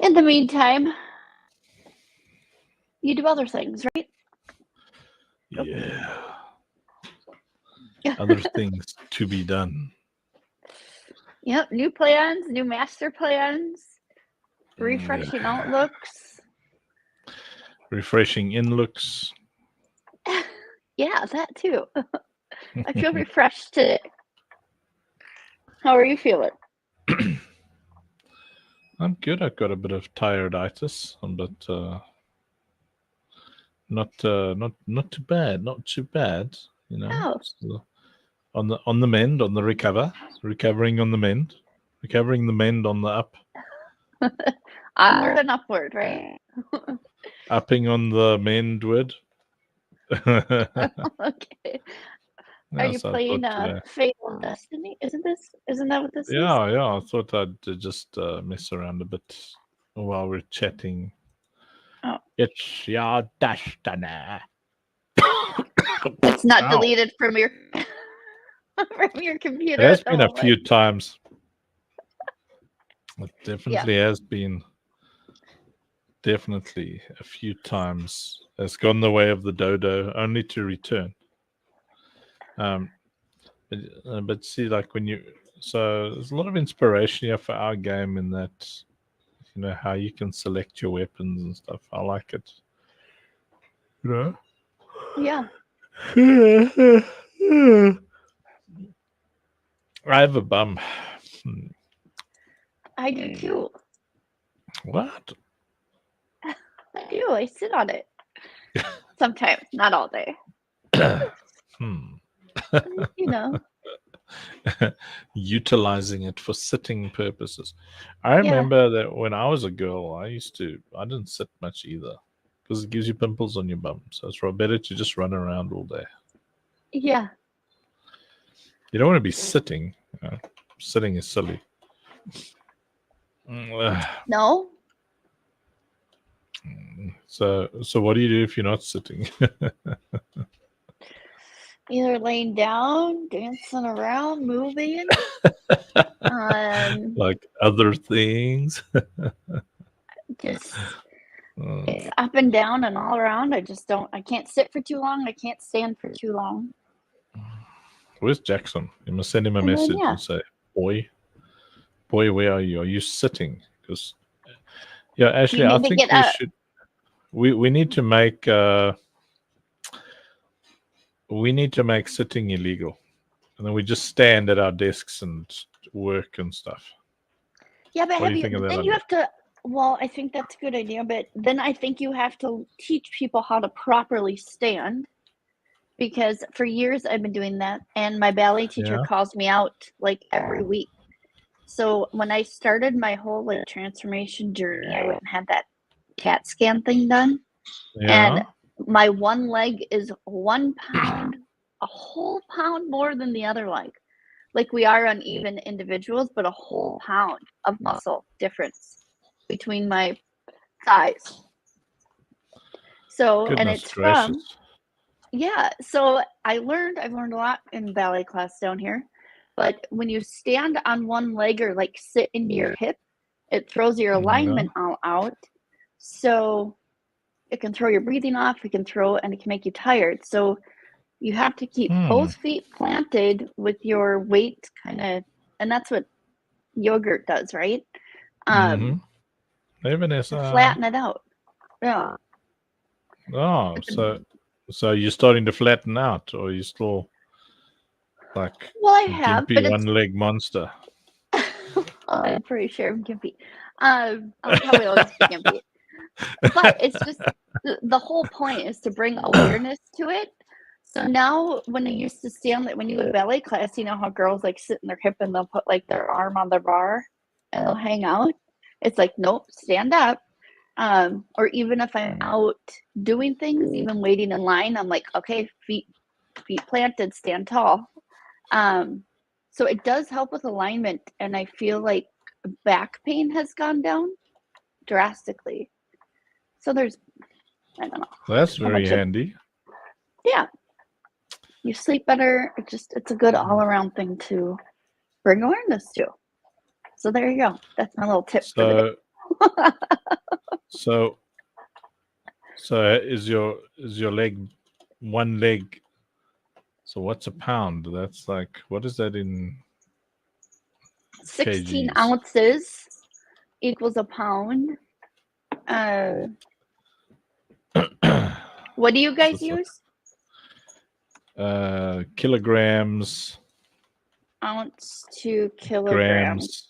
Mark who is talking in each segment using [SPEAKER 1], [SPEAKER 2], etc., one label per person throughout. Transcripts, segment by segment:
[SPEAKER 1] In the meantime, you do other things, right?
[SPEAKER 2] Yeah. Other things to be done.
[SPEAKER 1] Yep, new plans, new master plans, refreshing outlooks.
[SPEAKER 2] Refreshing in-looks.
[SPEAKER 1] Yeah, that too. I feel refreshed today. How are you feeling?
[SPEAKER 2] I'm good. I've got a bit of tired-itis, but not too bad. Not too bad. You know.
[SPEAKER 1] Oh.
[SPEAKER 2] So on the mend, on the recovering on the mend, recovering the mend on the up.
[SPEAKER 1] Onward and upward, right?
[SPEAKER 2] Upping on the mendward.
[SPEAKER 1] Okay. Are you
[SPEAKER 2] So
[SPEAKER 1] playing
[SPEAKER 2] today.
[SPEAKER 1] Fatal Destiny? Isn't that what this is?
[SPEAKER 2] Yeah. I thought I'd just mess around a bit while we're chatting.
[SPEAKER 1] Oh.
[SPEAKER 2] It's your destiny.
[SPEAKER 1] It's not deleted from your computer.
[SPEAKER 2] It has been a few times. It definitely has been. Definitely a few times. It's gone the way of the dodo, only to return. But see, like so there's a lot of inspiration here for our game in that, you know, how you can select your weapons and stuff. I like it. You know?
[SPEAKER 1] Yeah.
[SPEAKER 2] I have a bum.
[SPEAKER 1] I do too.
[SPEAKER 2] What?
[SPEAKER 1] I do. I sit on it. Sometimes, not all day. You know.
[SPEAKER 2] Utilizing it for sitting purposes. I remember that when I was a girl, I didn't sit much either because it gives you pimples on your bum. So it's better to just run around all day.
[SPEAKER 1] Yeah.
[SPEAKER 2] You don't want to be sitting. You know? Sitting is silly.
[SPEAKER 1] No.
[SPEAKER 2] So what do you do if you're not sitting?
[SPEAKER 1] Either laying down, dancing around, moving.
[SPEAKER 2] Like other things.
[SPEAKER 1] Just it's up and down and all around. I can't sit for too long. I can't stand for too long.
[SPEAKER 2] Where's Jackson? You must send him a message and say, boy, where are you? Are you sitting? Because actually, I think we should. We need to make sitting illegal, and then we just stand at our desks and work and stuff.
[SPEAKER 1] Yeah, but you have to. Well, I think that's a good idea, but then I think you have to teach people how to properly stand, because for years I've been doing that, and my ballet teacher calls me out like every week. So when I started my whole transformation journey, I went and had that CAT scan thing done, and my one leg is 1 pound, a whole pound more than the other leg. Like, we are uneven individuals, but a whole pound of muscle difference between my thighs. So, and it's from, so I've learned a lot in ballet class down here, but when you stand on one leg or like sit into your hip, it throws your alignment all out. So it can throw your breathing off, and it can make you tired. So you have to keep both feet planted with your weight and that's what yogurt does, right? Flatten it out. Yeah.
[SPEAKER 2] Oh, so you're starting to flatten out, or you still like
[SPEAKER 1] I have,
[SPEAKER 2] gimpy one-leg monster?
[SPEAKER 1] I'm pretty sure I'm gimpy. I'll probably always be gimpy. But it's just the whole point is to bring awareness to it. So now, when I used to stand, like when you go to ballet class, you know how girls like sit in their hip and they'll put like their arm on the bar and they'll hang out. It's like, nope, stand up. Or even if I'm out doing things, even waiting in line, I'm like, okay, feet planted, stand tall. So it does help with alignment, and I feel like back pain has gone down drastically. So I don't know.
[SPEAKER 2] That's very handy.
[SPEAKER 1] Yeah. You sleep better. It's a good all-around thing to bring awareness to. So there you go. That's my little tip for the day.
[SPEAKER 2] So is your leg one leg? So what's a pound? That's like, what is that in
[SPEAKER 1] 16
[SPEAKER 2] kgs?
[SPEAKER 1] ounces equals a pound. What do you guys use?
[SPEAKER 2] Kilograms.
[SPEAKER 1] Ounce to kilograms.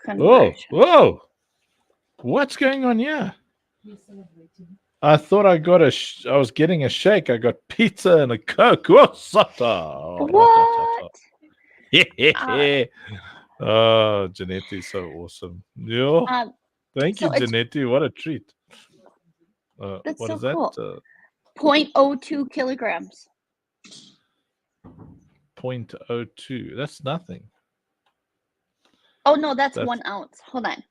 [SPEAKER 2] Whoa! What's going on here? I thought I got I was getting a shake. I got pizza and a Coke. What? Oh, Janetti, so awesome. Yeah. Thank you, Janetti. What a treat.
[SPEAKER 1] That's
[SPEAKER 2] what
[SPEAKER 1] so
[SPEAKER 2] is that?
[SPEAKER 1] Cool. 0.02 kilograms.
[SPEAKER 2] 0.02. That's nothing.
[SPEAKER 1] Oh no, that's 1 ounce. Hold on.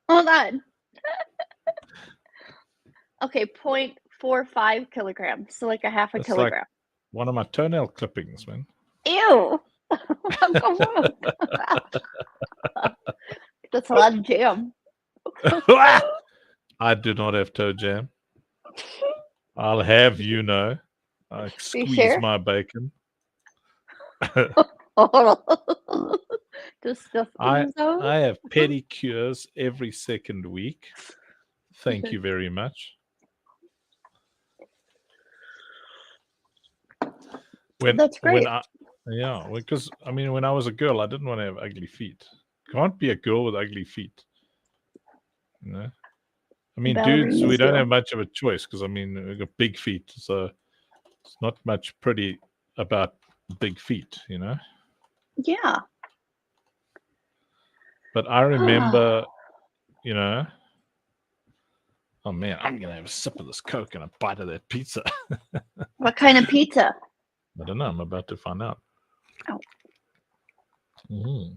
[SPEAKER 1] Hold on. Okay, 0.45 kilograms. So like a half a kilogram.
[SPEAKER 2] Like one of my toenail clippings, man.
[SPEAKER 1] Ew. That's a lot of jam.
[SPEAKER 2] I do not have toe jam. I'll have you know. I squeeze my bacon. I have pedicures every second week. Thank you very much.
[SPEAKER 1] That's great.
[SPEAKER 2] Because I mean, when I was a girl, I didn't want to have ugly feet. Can't be a girl with ugly feet. You know? I mean, dudes, we don't have much of a choice because I mean, we've got big feet, so it's not much pretty about big feet, you know.
[SPEAKER 1] Yeah.
[SPEAKER 2] But I remember, you know. Oh man, I'm gonna have a sip of this Coke and a bite of that pizza.
[SPEAKER 1] What kind of pizza?
[SPEAKER 2] I don't know. I'm about to find out.
[SPEAKER 1] Oh.
[SPEAKER 2] Mm.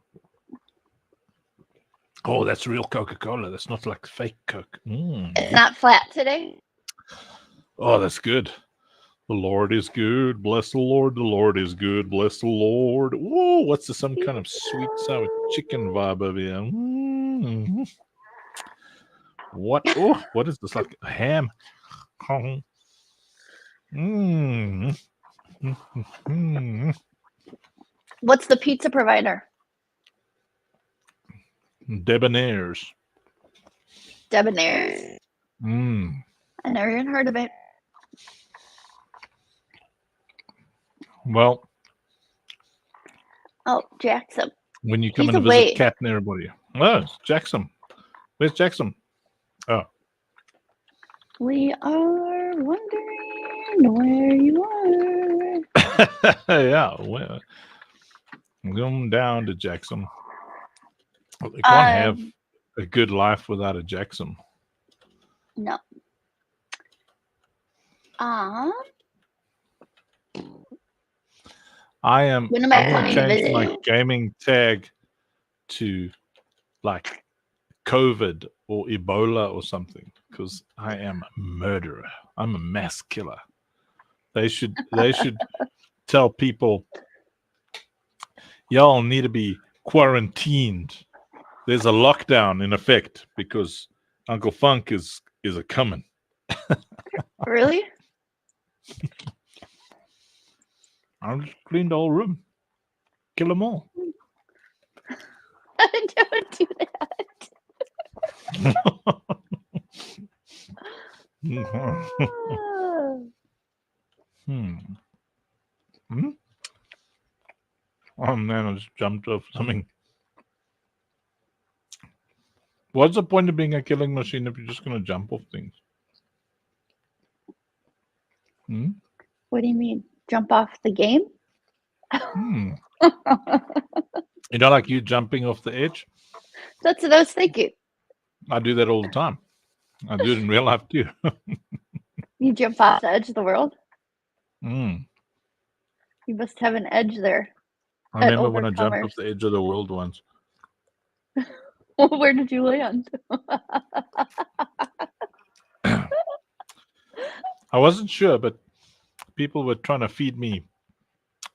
[SPEAKER 2] Oh, that's real Coca-Cola. That's not like fake Coke.
[SPEAKER 1] It's not flat today.
[SPEAKER 2] Oh, that's good. The Lord is good. Bless the Lord. The Lord is good. Bless the Lord. Whoa, what's this? Some kind of sweet sour chicken vibe over here. Mm-hmm. What? Oh, what is this? Like a ham?
[SPEAKER 1] What's the pizza provider?
[SPEAKER 2] Debonair's.
[SPEAKER 1] Debonair's. I never even heard of it.
[SPEAKER 2] Well.
[SPEAKER 1] Oh, Jackson.
[SPEAKER 2] When you come and visit Cat and everybody. Oh, it's Jackson. Where's Jackson? Oh.
[SPEAKER 1] We are wondering where you are.
[SPEAKER 2] Yeah. Well, come down to Jackson. They can't have a good life without a Jackson.
[SPEAKER 1] No.
[SPEAKER 2] I'm going to change my gaming tag to like COVID or Ebola or something because I am a murderer. I'm a mass killer. They should tell people y'all need to be quarantined. There's a lockdown in effect because Uncle Funk is a coming.
[SPEAKER 1] Really?
[SPEAKER 2] I'll just clean the whole room. Kill them all.
[SPEAKER 1] I don't do that.
[SPEAKER 2] Oh man, I just jumped off something. What's the point of being a killing machine if you're just going to jump off things?
[SPEAKER 1] What do you mean? Jump off the game?
[SPEAKER 2] You know, like you jumping off the edge?
[SPEAKER 1] That's what I was thinking.
[SPEAKER 2] I do that all the time. I do it in real life too.
[SPEAKER 1] You jump off the edge of the world?
[SPEAKER 2] You
[SPEAKER 1] must have an edge there.
[SPEAKER 2] I remember when I jumped off the edge of the world once.
[SPEAKER 1] Where did you land?
[SPEAKER 2] I wasn't sure, but people were trying to feed me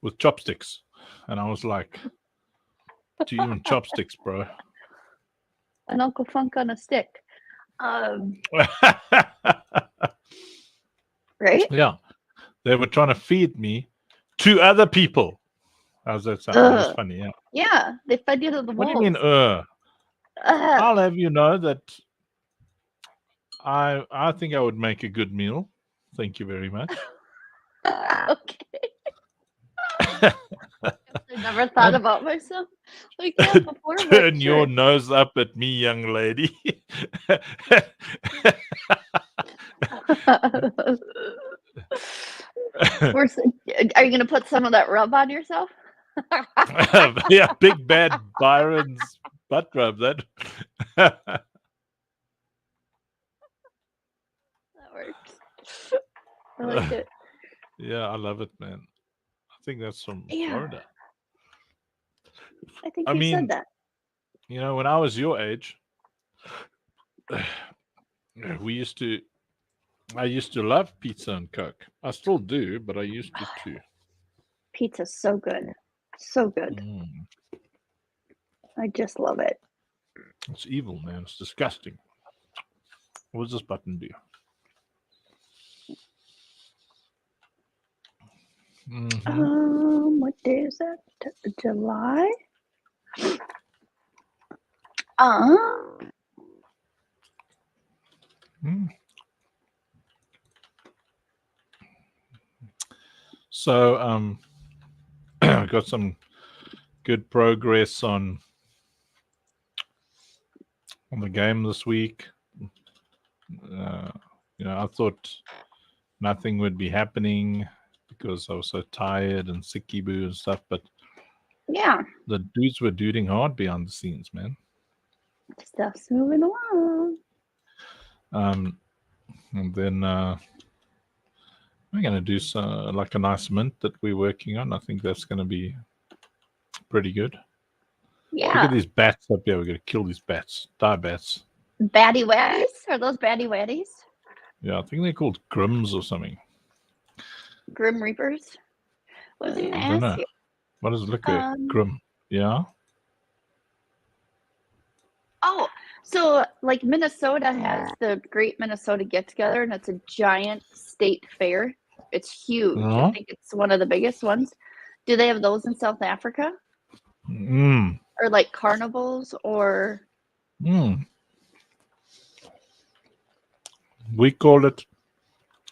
[SPEAKER 2] with chopsticks. And I was like, do you even chopsticks, bro?
[SPEAKER 1] An Uncle Funk on a stick. Right?
[SPEAKER 2] Yeah. They were trying to feed me to other people. How's that sound? That was funny, yeah.
[SPEAKER 1] Yeah, they fed you to the wolves.
[SPEAKER 2] What do you mean, I'll have you know that I think I would make a good meal. Thank you very much.
[SPEAKER 1] Okay. I never thought about myself like that before.
[SPEAKER 2] Turn your nose up at me, young lady.
[SPEAKER 1] Are you going to put some of that rub on yourself?
[SPEAKER 2] Yeah, Big Bad Byron's butt rub. That
[SPEAKER 1] works. I like it.
[SPEAKER 2] Yeah, I love it, man. I think that's from Florida.
[SPEAKER 1] I think you said that.
[SPEAKER 2] You know, when I was your age, I used to love pizza and Coke. I still do, but I used to too.
[SPEAKER 1] Pizza's so good. So good. I just love it.
[SPEAKER 2] It's evil, man. It's disgusting. What does this button do?
[SPEAKER 1] What day is that? July?
[SPEAKER 2] So, got some good progress on the game this week. You know, I thought nothing would be happening because I was so tired and sicky boo and stuff, but
[SPEAKER 1] yeah,
[SPEAKER 2] the dudes were duding hard behind the scenes, man.
[SPEAKER 1] Stuff's moving along.
[SPEAKER 2] And then we're going to do like a nice mint that we're working on. I think that's going to be pretty good.
[SPEAKER 1] Yeah.
[SPEAKER 2] Look at these bats up here. We're going to kill these bats. Die bats.
[SPEAKER 1] Batty Waddies? Are those Batty Waddies?
[SPEAKER 2] Yeah, I think they're called Grims or something.
[SPEAKER 1] Grim Reapers? What was I going to ask you?
[SPEAKER 2] What does it look like? Grim. Yeah?
[SPEAKER 1] Oh, so like Minnesota has the Great Minnesota Get Together, and it's a giant state fair. It's huge. I think it's one of the biggest ones. Do they have those in South Africa? Or like carnivals or?
[SPEAKER 2] We call it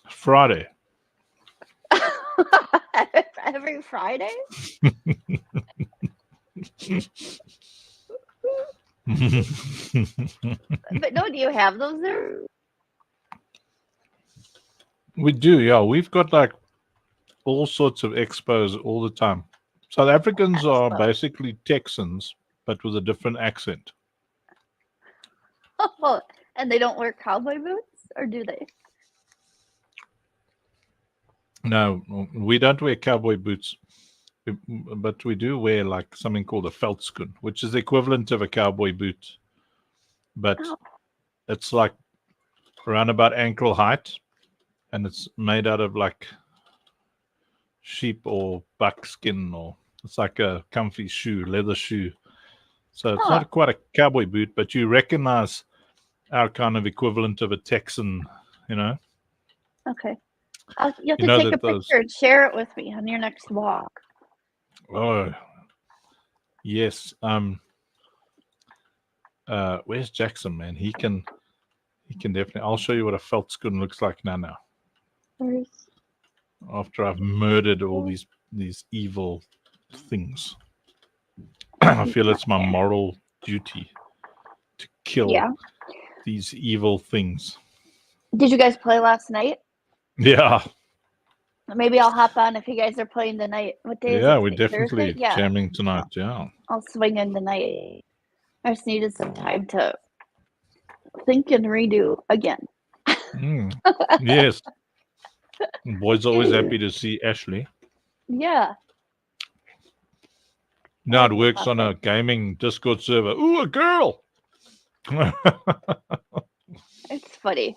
[SPEAKER 2] Friday.
[SPEAKER 1] Every Friday? But no, do you have those there?
[SPEAKER 2] We do, yeah. We've got like all sorts of expos all the time. South Africans are basically Texans, but with a different accent.
[SPEAKER 1] Oh, and they don't wear cowboy boots, or do they?
[SPEAKER 2] No, we don't wear cowboy boots, but we do wear like something called a veldskoen, which is the equivalent of a cowboy boot, but it's like around about ankle height, and it's made out of like sheep or buckskin, or it's like a comfy shoe, leather shoe. So it's not quite a cowboy boot, but you recognize our kind of equivalent of a Texan, you know.
[SPEAKER 1] Okay. You have to take a picture and share it with me on your next walk.
[SPEAKER 2] Oh, yes. Where's Jackson, man? He can definitely. I'll show you what a veldskoen looks like now. After I've murdered all these evil things, I feel it's my moral duty to kill these evil things.
[SPEAKER 1] Did you guys play last night?
[SPEAKER 2] Yeah.
[SPEAKER 1] Maybe I'll hop on if you guys are playing tonight. What day is it?
[SPEAKER 2] Yeah, we're definitely jamming tonight. Yeah.
[SPEAKER 1] I'll swing in tonight. I just needed some time to think and redo again.
[SPEAKER 2] Yes. Boys always happy to see Ashley.
[SPEAKER 1] Yeah.
[SPEAKER 2] Now it works on a gaming Discord server. Ooh, a girl.
[SPEAKER 1] It's funny.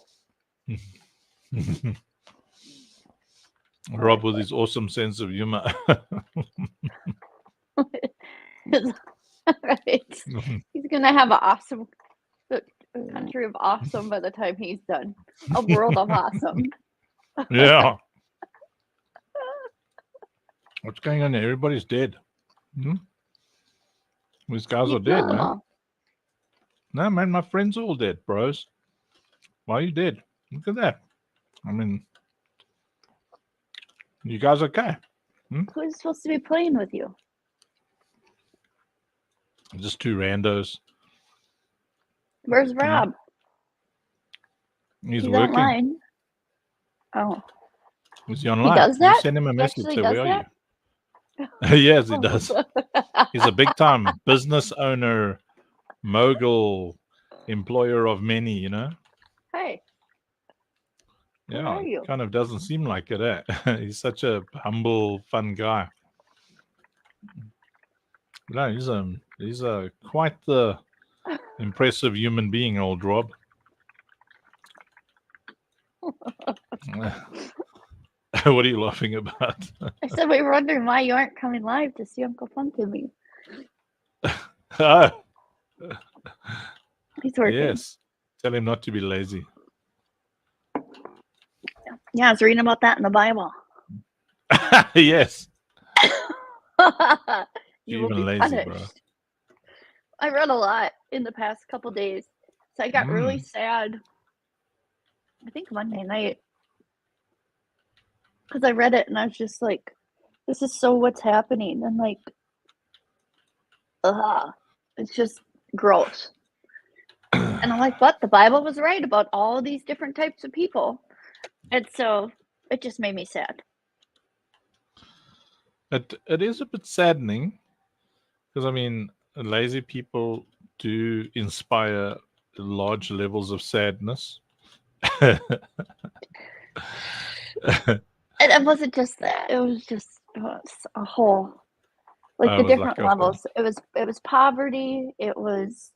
[SPEAKER 2] Rob with his awesome sense of humor.
[SPEAKER 1] Right. He's gonna have an awesome A country of awesome by the time he's done. A world of awesome.
[SPEAKER 2] Yeah. What's going on there? Everybody's dead. These guys are dead, man. No, man, my friends are all dead, bros. Why are you dead? Look at that. I mean, you guys okay?
[SPEAKER 1] Who's supposed to be playing with you?
[SPEAKER 2] Just two randos.
[SPEAKER 1] Where's Rob?
[SPEAKER 2] He's working.
[SPEAKER 1] Online. Oh.
[SPEAKER 2] Is he online?
[SPEAKER 1] He does that?
[SPEAKER 2] You send him a message. Say, where are you?
[SPEAKER 1] you?
[SPEAKER 2] Yes, he does. He's a big-time business owner, mogul, employer of many, you know?
[SPEAKER 1] Hey.
[SPEAKER 2] Yeah, kind of doesn't seem like it, eh? He's such a humble, fun guy. No, he's a quite the impressive human being, old Rob. What are you laughing about?
[SPEAKER 1] I said we were wondering why you aren't coming live to see Uncle Fun to me. He's working.
[SPEAKER 2] Yes. Tell him not to be lazy.
[SPEAKER 1] Yeah, I was reading about that in the Bible.
[SPEAKER 2] Yes.
[SPEAKER 1] You will be lazy, punished. Bro. I read a lot in the past couple days. So I got really sad. I think Monday night. Because I read it and I was just like, this is so what's happening. And like, it's just gross. And I'm like, what? The Bible was right about all these different types of people. And so it just made me sad.
[SPEAKER 2] It is a bit saddening. Because, I mean, lazy people do inspire large levels of sadness.
[SPEAKER 1] It wasn't just that. It was just a whole, like the different levels. It was poverty. It was.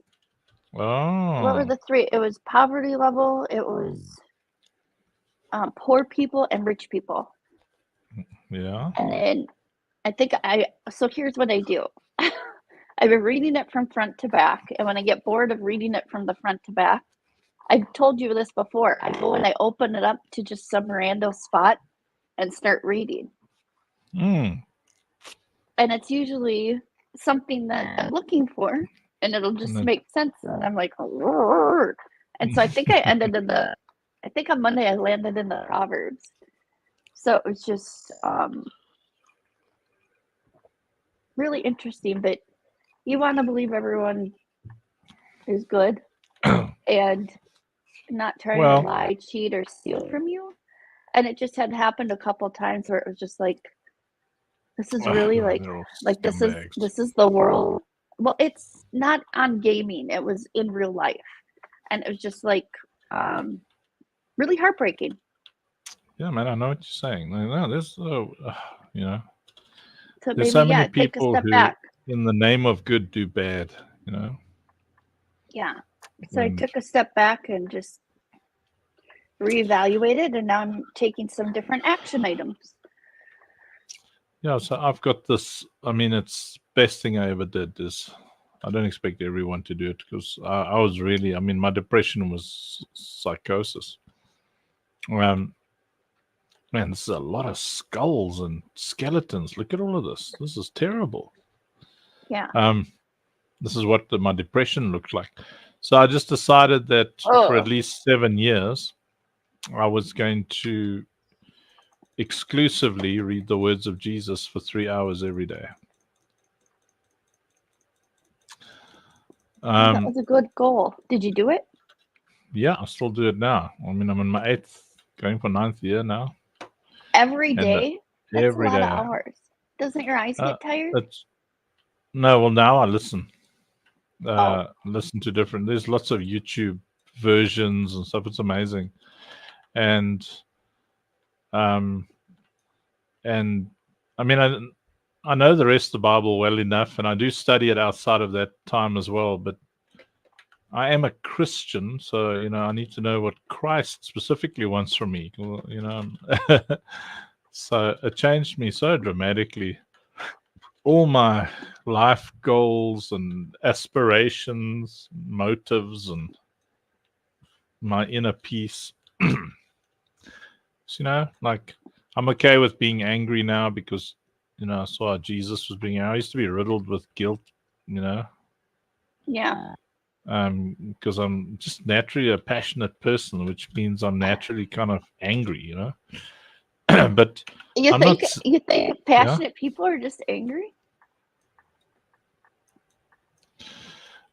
[SPEAKER 2] Oh.
[SPEAKER 1] What were the three? It was poverty level. It was poor people and rich people.
[SPEAKER 2] Yeah.
[SPEAKER 1] And I think so here's what I do. I've been reading it from front to back. And when I get bored of reading it from the front to back, I've told you this before. I go and I open it up to just some random spot and start reading. And it's usually something that I'm looking for, and it'll just make sense. And I'm like, oh. And so I think I ended in I think on Monday I landed in the Proverbs. So it was just really interesting. But you want to believe everyone is good and not trying to lie, cheat, or steal from you. And it just had happened a couple times where it was just like, this is really this is the world. Well, it's not on gaming. It was in real life. And it was just like really heartbreaking.
[SPEAKER 2] Yeah, man, I know what you're saying. No, there's, you know,
[SPEAKER 1] so
[SPEAKER 2] there's so many people who, in the name of good, do bad, you know?
[SPEAKER 1] Yeah. So I took a step back and just reevaluated, and now I'm taking some different action items.
[SPEAKER 2] Yeah, so I've got this. I mean, it's best thing I ever did is I don't expect everyone to do it because I was really, I mean, my depression was psychosis. Man, this is a lot of skulls and skeletons. Look at all of this. This is terrible.
[SPEAKER 1] Yeah.
[SPEAKER 2] This is what my depression looked like. So I just decided that for at least 7 years, I was going to exclusively read the words of Jesus for 3 hours every day.
[SPEAKER 1] That was a good goal. Did you do it?
[SPEAKER 2] Yeah, I still do it now. I mean, I'm in my 8th, going for 9th year now.
[SPEAKER 1] Every day? That's every a lot of hours. Doesn't your eyes get tired?
[SPEAKER 2] No, well, now I listen. Listen to different. There's lots of YouTube versions and stuff. It's amazing. And I mean, I know the rest of the Bible well enough, and I do study it outside of that time as well. But I am a Christian, so you know I need to know what Christ specifically wants from me. You know, so it changed me so dramatically. All my life goals and aspirations, motives, and my inner peace. So, like I'm okay with being angry now because I saw how Jesus was being. I used to be riddled with guilt,
[SPEAKER 1] Yeah.
[SPEAKER 2] Because I'm just naturally a passionate person, which means I'm naturally kind of angry, But
[SPEAKER 1] you
[SPEAKER 2] I'm
[SPEAKER 1] think
[SPEAKER 2] not,
[SPEAKER 1] you think passionate people are just angry?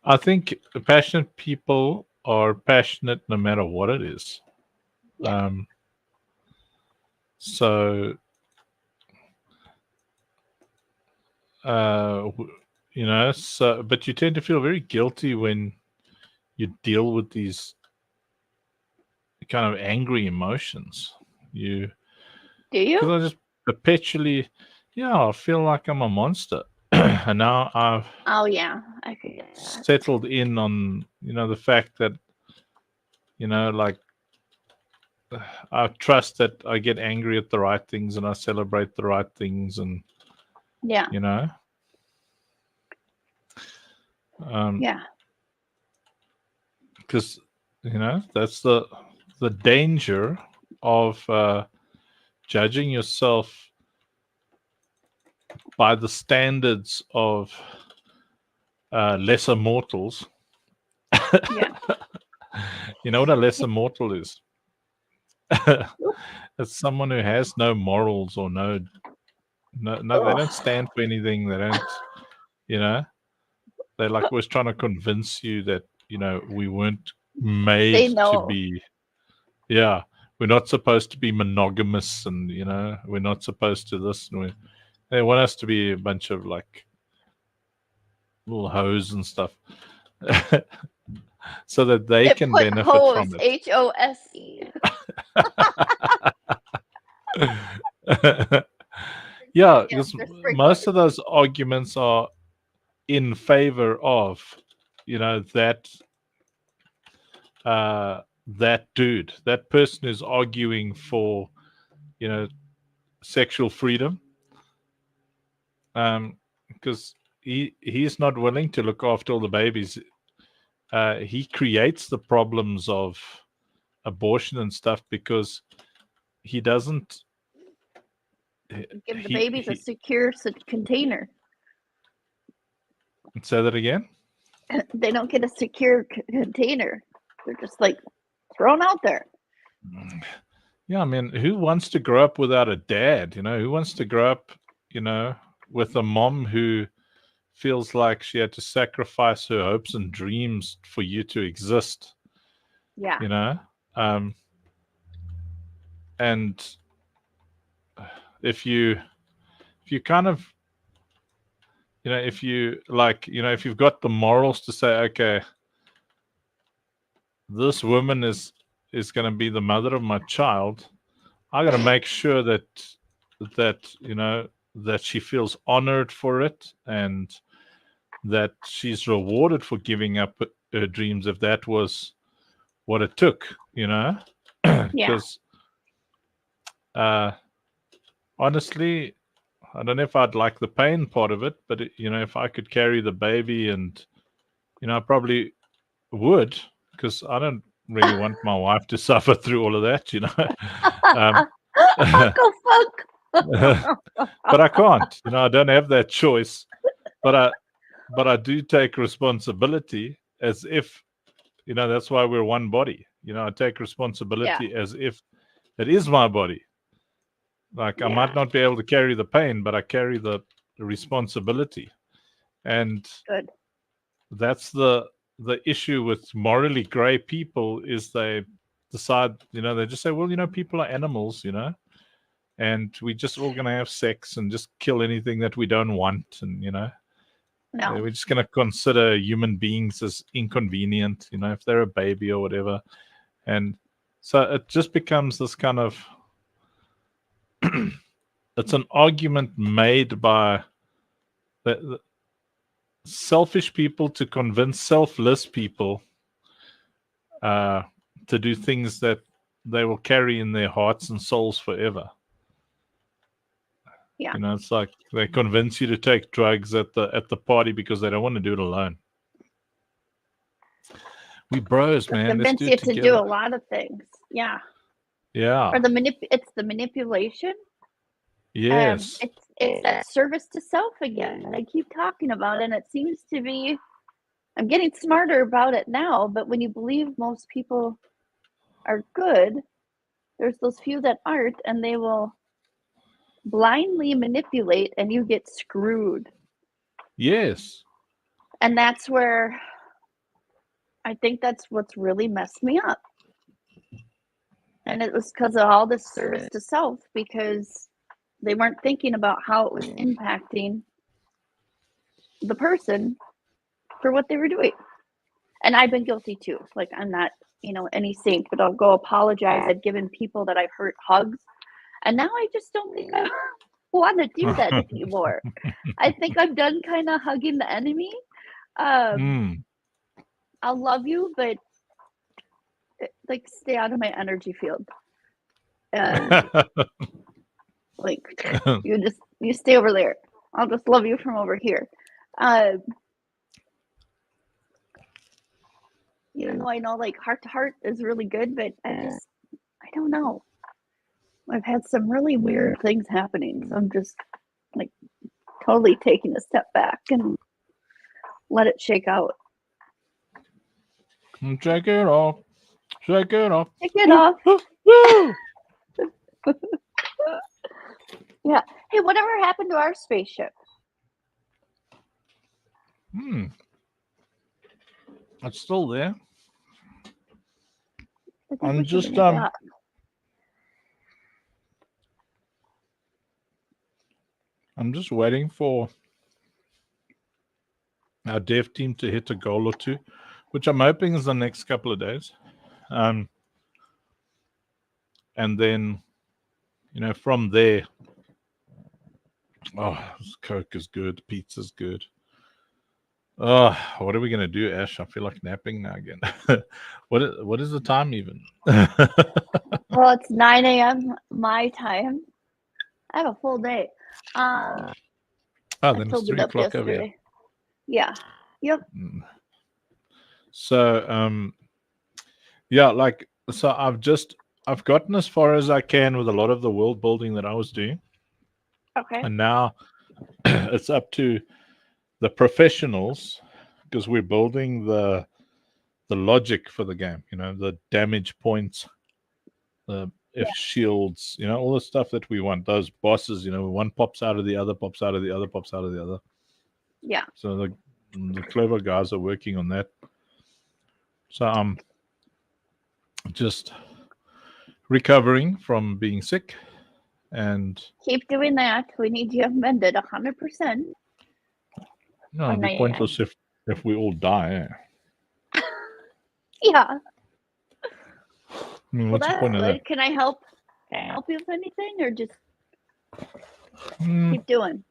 [SPEAKER 2] I think passionate people are passionate no matter what it is.
[SPEAKER 1] Yeah.
[SPEAKER 2] So, so, but you tend to feel very guilty when you deal with these kind of angry emotions.
[SPEAKER 1] Do you?
[SPEAKER 2] Because I just perpetually, I feel like I'm a monster. And now I've
[SPEAKER 1] I could get that.
[SPEAKER 2] settled in on, the fact that, like, I trust that I get angry at the right things and I celebrate the right things, and
[SPEAKER 1] yeah,
[SPEAKER 2] because that's the danger of judging yourself by the standards of lesser mortals.
[SPEAKER 1] Yeah.
[SPEAKER 2] You know what a lesser mortal is? It's someone who has no morals or no, they don't stand for anything. They don't, they're like always trying to convince you that, we weren't made to be, we're not supposed to be monogamous, and, we're not supposed to this. And they want us to be a bunch of like little hoes and stuff. So that they can benefit from it.
[SPEAKER 1] HOSE.
[SPEAKER 2] Yeah, because most of those arguments are in favor of, that dude, that person who's arguing for, sexual freedom. Because he's not willing to look after all the babies. He creates the problems of abortion and stuff because he doesn't
[SPEAKER 1] give the babies a secure container.
[SPEAKER 2] Say that again.
[SPEAKER 1] They don't get a secure container. They're just like thrown out there.
[SPEAKER 2] Yeah, I mean, who wants to grow up without a dad? Who wants to grow up, with a mom who feels like she had to sacrifice her hopes and dreams for you to exist?
[SPEAKER 1] Yeah.
[SPEAKER 2] And if you kind of, if you like, if you've got the morals to say, okay, this woman is going to be the mother of my child, I got to make sure that that she feels honored for it, and that she's rewarded for giving up her dreams if that was what it took, because honestly, I don't know if I'd like the pain part of it, but if I could carry the baby, and I probably would, because I don't really want my wife to suffer through all of that,
[SPEAKER 1] Uncle Fuck.
[SPEAKER 2] But I can't, I don't have that choice. But I do take responsibility as if, that's why we're one body. I take responsibility as if it is my body. Like, I might not be able to carry the pain, but I carry the responsibility. And that's the issue with morally gray people, is they decide, they just say, well, people are animals, and we just all going to have sex and just kill anything that we don't want. And,
[SPEAKER 1] no.
[SPEAKER 2] We're just going to consider human beings as inconvenient, if they're a baby or whatever. And so it just becomes this kind of, it's an argument made by the selfish people to convince selfless people to do things that they will carry in their hearts and souls forever.
[SPEAKER 1] Yeah.
[SPEAKER 2] It's like they convince you to take drugs at the party because they don't want to do it alone. We bros, man.
[SPEAKER 1] Convince you to do a lot of things. Yeah.
[SPEAKER 2] Yeah.
[SPEAKER 1] Or it's the manipulation.
[SPEAKER 2] Yes.
[SPEAKER 1] It's that service to self again that I keep talking about, and it seems to be. I'm getting smarter about it now, but when you believe most people are good, there's those few that aren't, and they will blindly manipulate, and you get screwed.
[SPEAKER 2] Yes.
[SPEAKER 1] And that's where I think that's what's really messed me up. And it was because of all this service to self, because they weren't thinking about how it was impacting the person for what they were doing. And I've been guilty too. Like, I'm not, any saint, but I'll go apologize. I've given people that I've hurt hugs. And now I just don't think I want to do that anymore. I think I'm done kind of hugging the enemy. I'll love you, but like, stay out of my energy field. Like, you stay over there. I'll just love you from over here. Even though I know, like, heart to heart is really good, but I don't know. I've had some really weird things happening. So I'm just like totally taking a step back and let it shake out.
[SPEAKER 2] Shake it off. Shake it off.
[SPEAKER 1] Shake it off. Woo! Yeah. Hey, whatever happened to our spaceship?
[SPEAKER 2] It's still there.
[SPEAKER 1] I'm just
[SPEAKER 2] I'm just waiting for our dev team to hit a goal or two, which I'm hoping is the next couple of days. And then, from there, Coke is good, pizza's good. Oh, what are we gonna do, Ash? I feel like napping now again. What is the time even?
[SPEAKER 1] Well, it's 9 a.m. my time. I have a full day.
[SPEAKER 2] Then it's 3 o'clock over here.
[SPEAKER 1] Yeah. Yep.
[SPEAKER 2] So I've gotten as far as I can with a lot of the world building that I was doing.
[SPEAKER 1] Okay.
[SPEAKER 2] And now it's up to the professionals, because we're building the logic for the game, the damage points, the shields, all the stuff that we want. Those bosses, one pops out of the other, pops out of the other, pops out of the other.
[SPEAKER 1] Yeah.
[SPEAKER 2] So the clever guys are working on that. So I'm just recovering from being sick, and
[SPEAKER 1] keep doing that. We need you amended 100%.
[SPEAKER 2] No, it'd be pointless if we all die.
[SPEAKER 1] Yeah.
[SPEAKER 2] What's the point of that?
[SPEAKER 1] Can I help? Can I help you with anything, or just keep doing?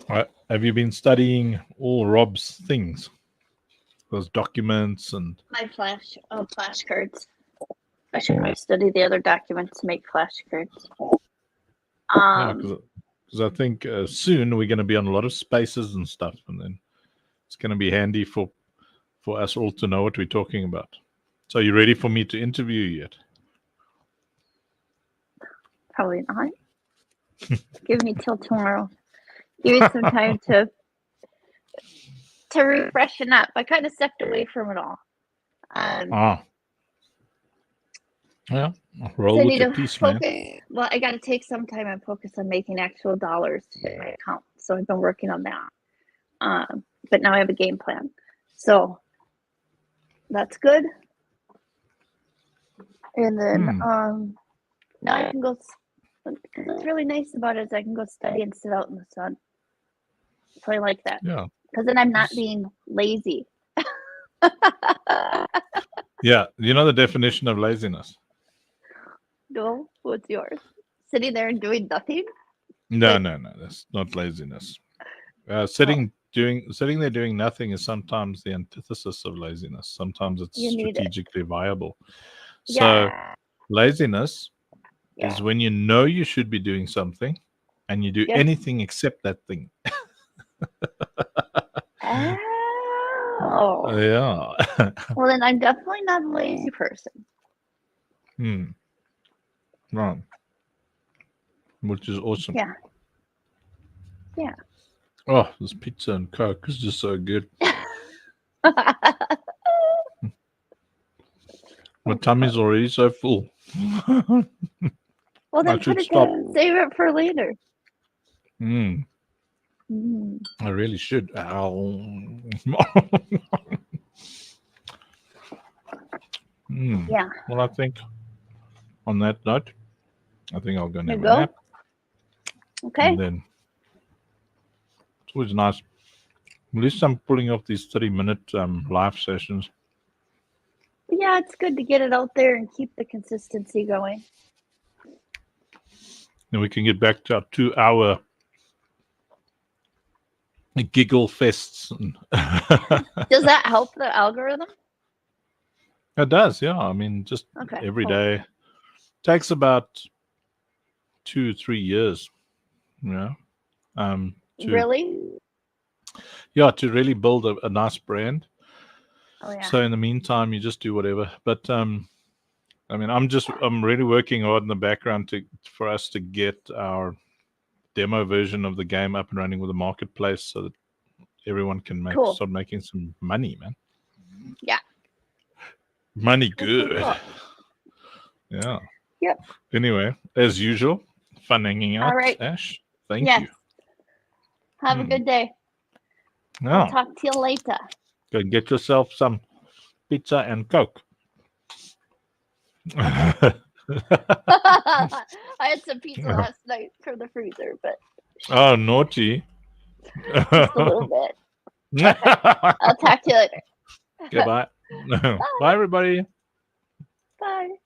[SPEAKER 2] Have you been studying all Rob's things? Those documents and
[SPEAKER 1] my flashcards. I should probably study the other documents to make flashcards.
[SPEAKER 2] Because I think soon we're going to be on a lot of spaces and stuff, and then it's going to be handy for us all to know what we're talking about. So, are you ready for me to interview you yet?
[SPEAKER 1] Probably not. Give me till tomorrow. Give me some time to refreshen up. I kind of stepped away from it all.
[SPEAKER 2] Yeah, roll with your piece, man.
[SPEAKER 1] Well, I got to take some time and focus on making actual dollars to my account. So I've been working on that. But now I have a game plan. So that's good. And then now I can go. What's really nice about it is I can go study and sit out in the sun. So I like that.
[SPEAKER 2] Yeah.
[SPEAKER 1] Because then I'm not being lazy.
[SPEAKER 2] Yeah. You know the definition of laziness?
[SPEAKER 1] No. What's yours? Sitting there and doing nothing?
[SPEAKER 2] No. That's not laziness. Sitting there doing nothing is sometimes the antithesis of laziness. Sometimes it's strategically viable. So laziness is when you know you should be doing something and you do anything except that thing.
[SPEAKER 1] Oh.
[SPEAKER 2] Yeah.
[SPEAKER 1] Well, then I'm definitely not a lazy person.
[SPEAKER 2] Right. Which is awesome.
[SPEAKER 1] Yeah. Yeah.
[SPEAKER 2] Oh, this pizza and Coke is just so good. My tummy's already so full.
[SPEAKER 1] Well, then put it down. Save it for later.
[SPEAKER 2] I really should.
[SPEAKER 1] Yeah.
[SPEAKER 2] Well, I think on that note, I think I'll go and have a nap.
[SPEAKER 1] Okay.
[SPEAKER 2] And then it's always nice. At least I'm pulling off these 30-minute live sessions.
[SPEAKER 1] Yeah, it's good to get it out there and keep the consistency going.
[SPEAKER 2] And we can get back to our 2-hour giggle fests.
[SPEAKER 1] Does that help the algorithm?
[SPEAKER 2] It does, yeah. I mean, just every day. Takes about 2-3 years. Yeah.
[SPEAKER 1] Really?
[SPEAKER 2] Yeah, to really build a nice brand.
[SPEAKER 1] Oh, yeah.
[SPEAKER 2] So in the meantime, you just do whatever. But I mean, I'm really working hard in the background for us to get our demo version of the game up and running with the marketplace, so that everyone can start making some money, man.
[SPEAKER 1] Yeah.
[SPEAKER 2] Money good. Yeah.
[SPEAKER 1] Yep.
[SPEAKER 2] Anyway, as usual, fun hanging out.
[SPEAKER 1] All right.
[SPEAKER 2] Ash, thank you.
[SPEAKER 1] Have a good day.
[SPEAKER 2] Yeah.
[SPEAKER 1] I'll talk to you later.
[SPEAKER 2] Go get yourself some pizza and Coke.
[SPEAKER 1] I had some pizza last night from the freezer, but
[SPEAKER 2] oh, naughty.
[SPEAKER 1] Just a little bit. Okay. I'll talk to you later.
[SPEAKER 2] Goodbye. Bye, everybody.
[SPEAKER 1] Bye.